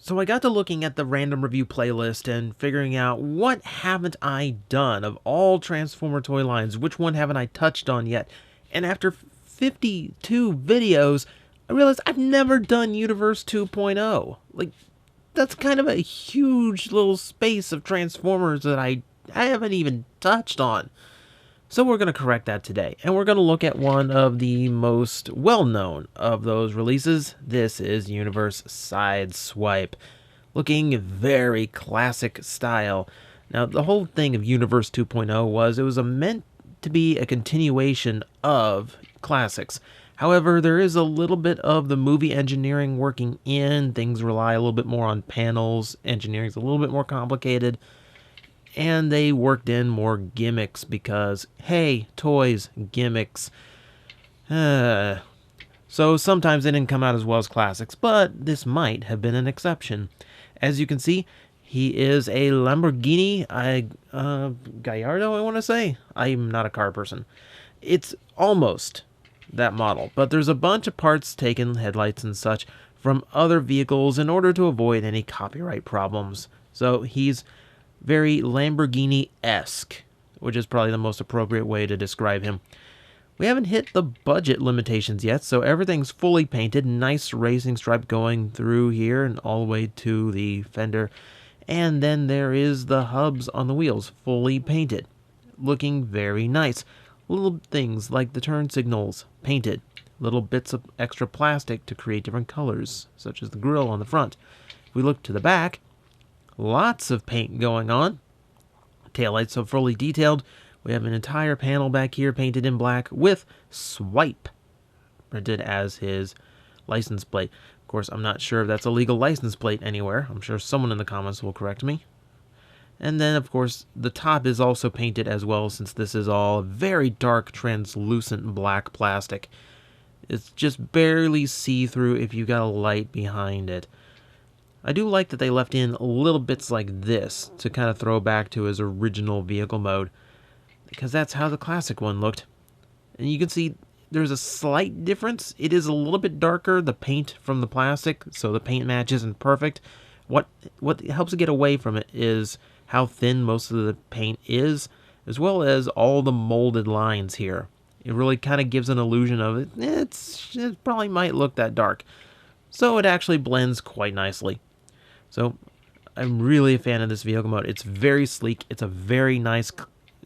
So I got to looking at the random review playlist and figuring out what haven't I done of all Transformer toy lines, which one haven't I touched on yet. And after 52 videos, I realized I've never done Universe 2.0. Like, that's kind of a huge little space of Transformers that I haven't even touched on. So we're going to correct that today, and we're going to look at one of the most well-known of those releases. This is Universe Sideswipe, looking very classic style. Now, the whole thing of Universe 2.0 was it was meant to be a continuation of classics. However, there is a little bit of the movie engineering working in. Things rely a little bit more on panels. Engineering's a little bit more complicated. And they worked in more gimmicks because, hey, toys, gimmicks. So sometimes they didn't come out as well as classics, but this might have been an exception. As you can see, he is a Lamborghini Gallardo, I want to say. I'm not a car person. It's almost that model, but there's a bunch of parts taken, headlights and such, from other vehicles in order to avoid any copyright problems. So he's very Lamborghini-esque, which is probably the most appropriate way to describe him. We haven't hit the budget limitations yet, so everything's fully painted. Nice racing stripe going through here and all the way to the fender. And then there is the hubs on the wheels, fully painted. Looking very nice. Little things like the turn signals, painted. Little bits of extra plastic to create different colors, such as the grille on the front. If we look to the back, lots of paint going on. Taillights are fully detailed. We have an entire panel back here painted in black with Swipe printed as his license plate. Of course, I'm not sure if that's a legal license plate anywhere. I'm sure someone in the comments will correct me. And then, of course, the top is also painted as well, since this is all very dark, translucent black plastic. It's just barely see-through if you got a light behind it. I do like that they left in little bits like this to kind of throw back to his original vehicle mode, because that's how the classic one looked. And you can see there's a slight difference. It is a little bit darker, the paint from the plastic, so the paint match isn't perfect. What helps to get away from it is how thin most of the paint is, as well as all the molded lines here. It really kind of gives an illusion of it. It probably might look that dark. So it actually blends quite nicely. So I'm really a fan of this vehicle mode. It's very sleek. It's a very nice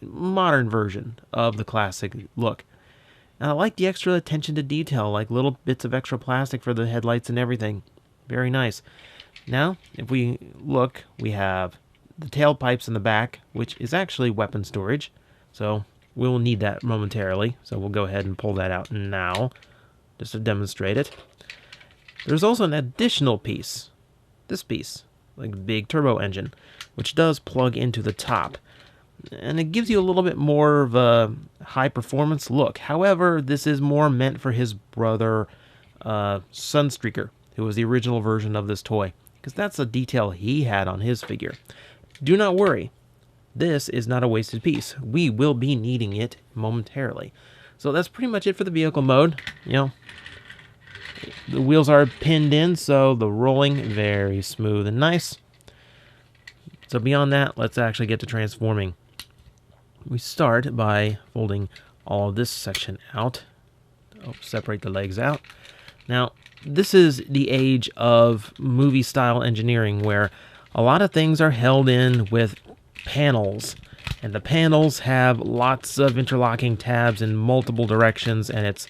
modern version of the classic look. And I like the extra attention to detail, like little bits of extra plastic for the headlights and everything. Very nice. Now, if we look, we have the tailpipes in the back, which is actually weapon storage. So we'll need that momentarily. So we'll go ahead and pull that out now, just to demonstrate it. There's also an additional piece. This piece, like a big turbo engine, which does plug into the top. And it gives you a little bit more of a high performance look. However, this is more meant for his brother, Sunstreaker, who was the original version of this toy, because that's a detail he had on his figure. Do not worry. This is not a wasted piece. We will be needing it momentarily. So that's pretty much it for the vehicle mode. You know, the wheels are pinned in, so the rolling very smooth and nice. So beyond that, let's actually get to transforming. We start by folding all of this section out. Separate the legs out. Now, this is the age of movie-style engineering where a lot of things are held in with panels. And the panels have lots of interlocking tabs in multiple directions, and it's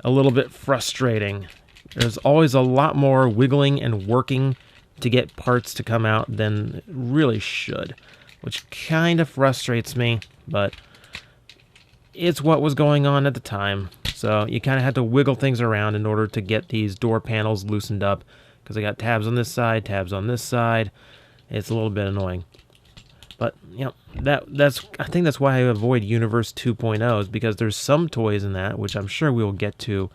a little bit frustrating. There's always a lot more wiggling and working to get parts to come out than really should, which kind of frustrates me, but it's what was going on at the time. So you kind of had to wiggle things around in order to get these door panels loosened up, because I got tabs on this side, tabs on this side. It's a little bit annoying. But, you know, I think that's why I avoid Universe 2.0, is because there's some toys in that, which I'm sure we will get to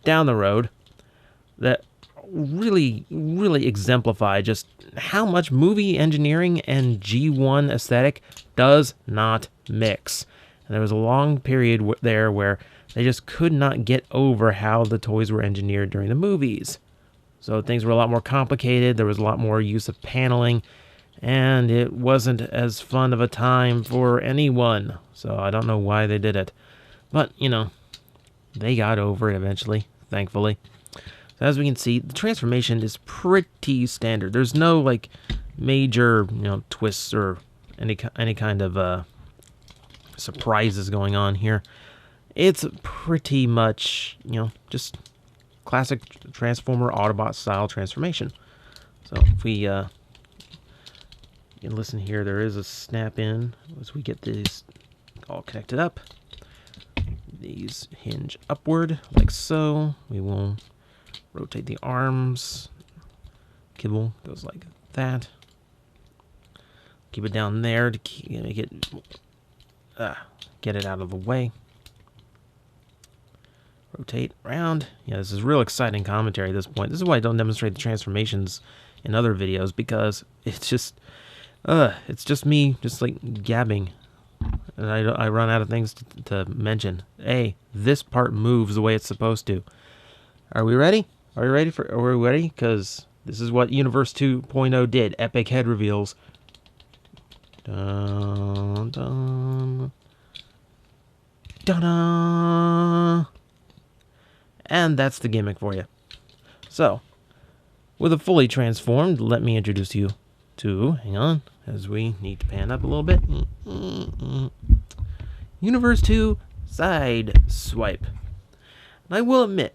down the road, that really, really exemplify just how much movie engineering and G1 aesthetic does not mix. And there was a long period there where they just could not get over how the toys were engineered during the movies. So things were a lot more complicated. There was a lot more use of paneling, and it wasn't as fun of a time for anyone. So I don't know why they did it. But, you know, they got over it eventually, thankfully. So as we can see, the transformation is pretty standard. There's no, like, major, you know, twists or any kind of surprises going on here. It's pretty much, you know, just classic Transformer Autobot style transformation. So if we you can listen here, there is a snap in as we get these all connected up. These hinge upward like so. We will rotate the arms. Kibble goes like that. Keep it down there to make it get it out of the way. Rotate around. Yeah, this is real exciting commentary at this point. This is why I don't demonstrate the transformations in other videos, because it's just me just like gabbing, and I run out of things to mention. Hey, this part moves the way it's supposed to. Are we ready? Are we ready? Because this is what Universe 2.0 did. Epic head reveals. Dun, dun, dun, dun. And that's the gimmick for you. So, with a fully transformed, let me introduce you to, hang on, as we need to pan up a little bit. Universe 2 Sideswipe. And I will admit,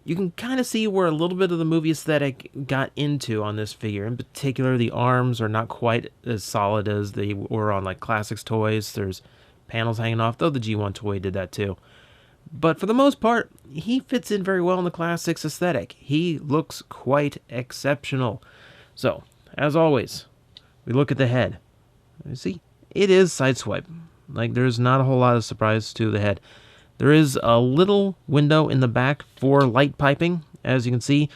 you can kind of see where a little bit of the movie aesthetic got into on this figure. In particular, the arms are not quite as solid as they were on like Classics toys. There's panels hanging off, though the G1 toy did that too. But for the most part, he fits in very well in the Classics aesthetic. He looks quite exceptional. So, as always, we look at the head. You see, it is Sideswipe. Like, there's not a whole lot of surprise to the head. There is a little window in the back for light piping. As you can see,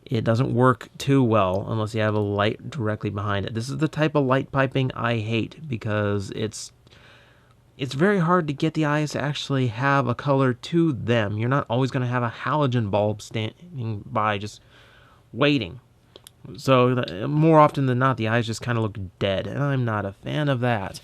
it doesn't work too well unless you have a light directly behind it. This is the type of light piping I hate, because it's very hard to get the eyes to actually have a color to them. You're not always going to have a halogen bulb standing by just waiting. So more often than not, the eyes just kind of look dead, and I'm not a fan of that.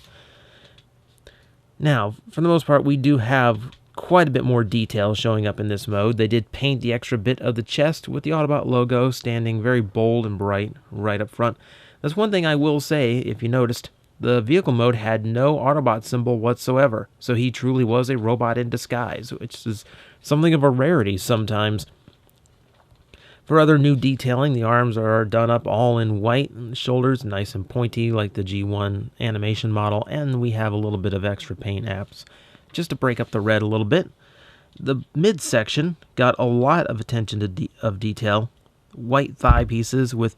Now, for the most part, we do have quite a bit more detail showing up in this mode. They did paint the extra bit of the chest with the Autobot logo standing very bold and bright right up front. That's one thing I will say, if you noticed. The vehicle mode had no Autobot symbol whatsoever, so he truly was a robot in disguise, which is something of a rarity sometimes. For other new detailing, the arms are done up all in white, and the shoulders nice and pointy like the G1 animation model, and we have a little bit of extra paint apps just to break up the red a little bit. The midsection got a lot of attention to detail. White thigh pieces with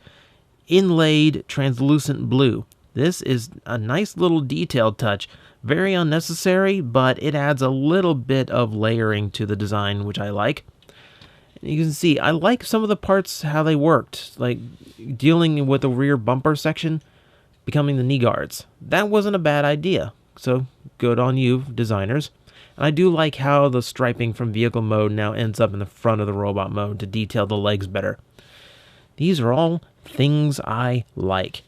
inlaid translucent blue. This is a nice little detailed touch. Very unnecessary, but it adds a little bit of layering to the design, which I like. You can see, I like some of the parts, how they worked. Like, dealing with the rear bumper section, becoming the knee guards. That wasn't a bad idea. So, good on you, designers. And I do like how the striping from vehicle mode now ends up in the front of the robot mode to detail the legs better. These are all things I like.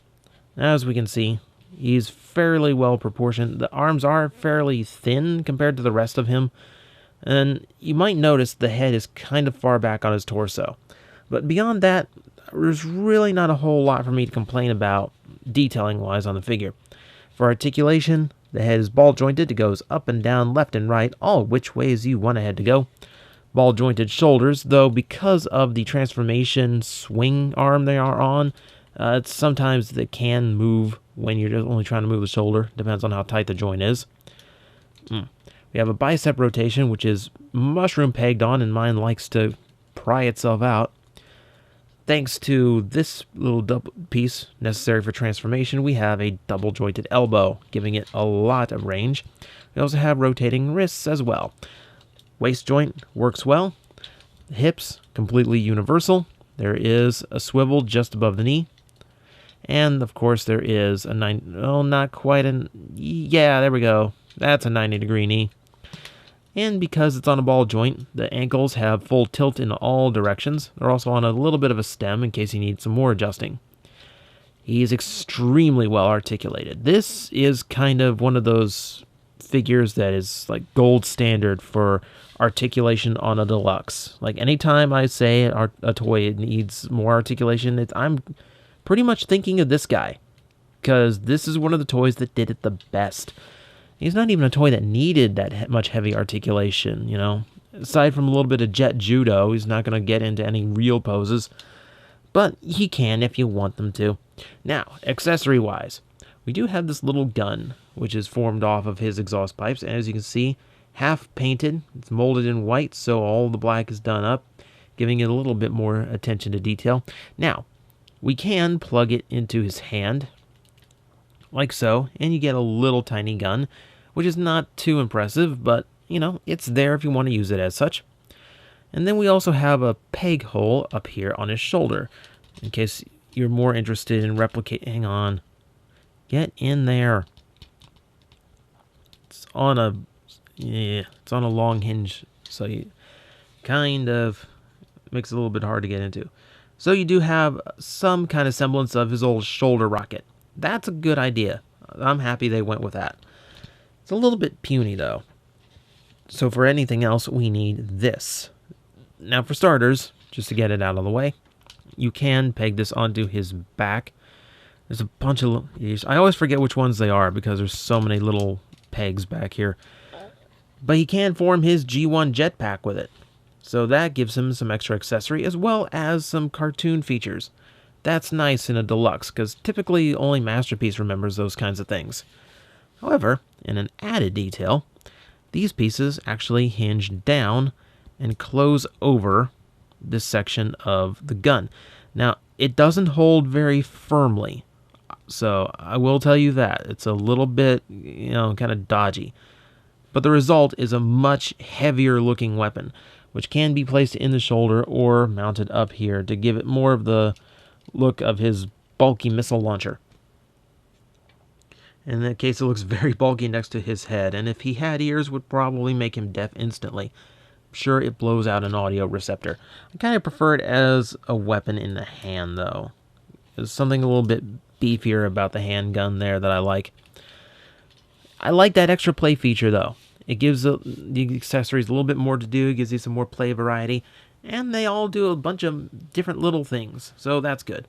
As we can see, he's fairly well proportioned. The arms are fairly thin compared to the rest of him, and you might notice the head is kind of far back on his torso. But beyond that, there's really not a whole lot for me to complain about detailing-wise on the figure. For articulation, the head is ball-jointed. It goes up and down, left and right, all which ways you want a head to go. Ball-jointed shoulders, though because of the transformation swing arm they are on, sometimes they can move when you're just only trying to move the shoulder. Depends on how tight the joint is. We have a bicep rotation, which is mushroom pegged on, and mine likes to pry itself out. Thanks to this little double piece necessary for transformation, we have a double jointed elbow, giving it a lot of range. We also have rotating wrists as well. Waist joint works well. Hips, completely universal. There is a swivel just above the knee. And, of course, there is a not quite yeah, there we go. That's a 90-degree knee. And because it's on a ball joint, the ankles have full tilt in all directions. They're also on a little bit of a stem in case you need some more adjusting. He is extremely well articulated. This is kind of one of those figures that is like gold standard for articulation on a deluxe. Like anytime I say a toy needs more articulation, I'm pretty much thinking of this guy, because this is one of the toys that did it the best. He's not even a toy that needed that much heavy articulation, you know. Aside from a little bit of jet judo, he's not going to get into any real poses, but he can if you want them to. Now, accessory-wise, we do have this little gun, which is formed off of his exhaust pipes. As you can see, half painted. It's molded in white, so all the black is done up, giving it a little bit more attention to detail. Now, we can plug it into his hand, like so, and you get a little tiny gun, which is not too impressive, but, you know, it's there if you want to use it as such. And then we also have a peg hole up here on his shoulder, in case you're more interested in replicating. Hang on. Get in there. It's on a long hinge, so you kind of makes it a little bit hard to get into. So you do have some kind of semblance of his old shoulder rocket. That's a good idea. I'm happy they went with that. It's a little bit puny, though. So for anything else, we need this. Now, for starters, just to get it out of the way, you can peg this onto his back. There's a bunch of... I always forget which ones they are because there's so many little pegs back here. But he can form his G1 jetpack with it. So that gives him some extra accessory as well as some cartoon features. That's nice in a deluxe, because typically only Masterpiece remembers those kinds of things. However, in an added detail, these pieces actually hinge down and close over this section of the gun. Now, it doesn't hold very firmly, so I will tell you that. It's a little bit, you know, kind of dodgy. But the result is a much heavier looking weapon, which can be placed in the shoulder or mounted up here to give it more of the look of his bulky missile launcher. In that case, it looks very bulky next to his head, and if he had ears, would probably make him deaf instantly. I'm sure it blows out an audio receptor. I kind of prefer it as a weapon in the hand, though. There's something a little bit beefier about the handgun there that I like. I like that extra play feature, though. It gives the accessories a little bit more to do, it gives you some more play variety, and they all do a bunch of different little things, so that's good.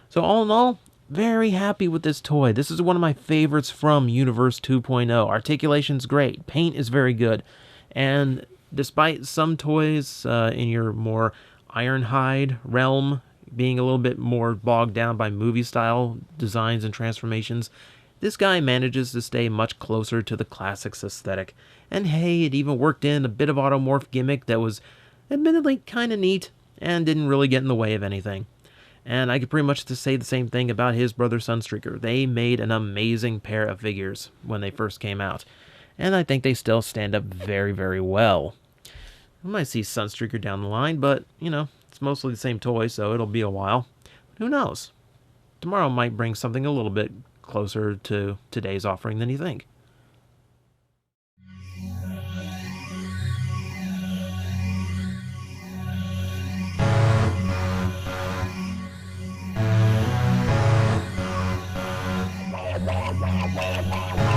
So all in all, very happy with this toy. This is one of my favorites from Universe 2.0. Articulation's great, paint is very good, and despite some toys in your more Ironhide realm being a little bit more bogged down by movie-style designs and transformations, this guy manages to stay much closer to the classics aesthetic. And hey, it even worked in a bit of automorph gimmick that was admittedly kind of neat and didn't really get in the way of anything. And I could pretty much just say the same thing about his brother Sunstreaker. They made an amazing pair of figures when they first came out, and I think they still stand up very, very well. I might see Sunstreaker down the line, but, you know, it's mostly the same toy, so it'll be a while. But who knows? Tomorrow might bring something a little bit closer to today's offering than you think. Blah, blah, blah, blah, blah.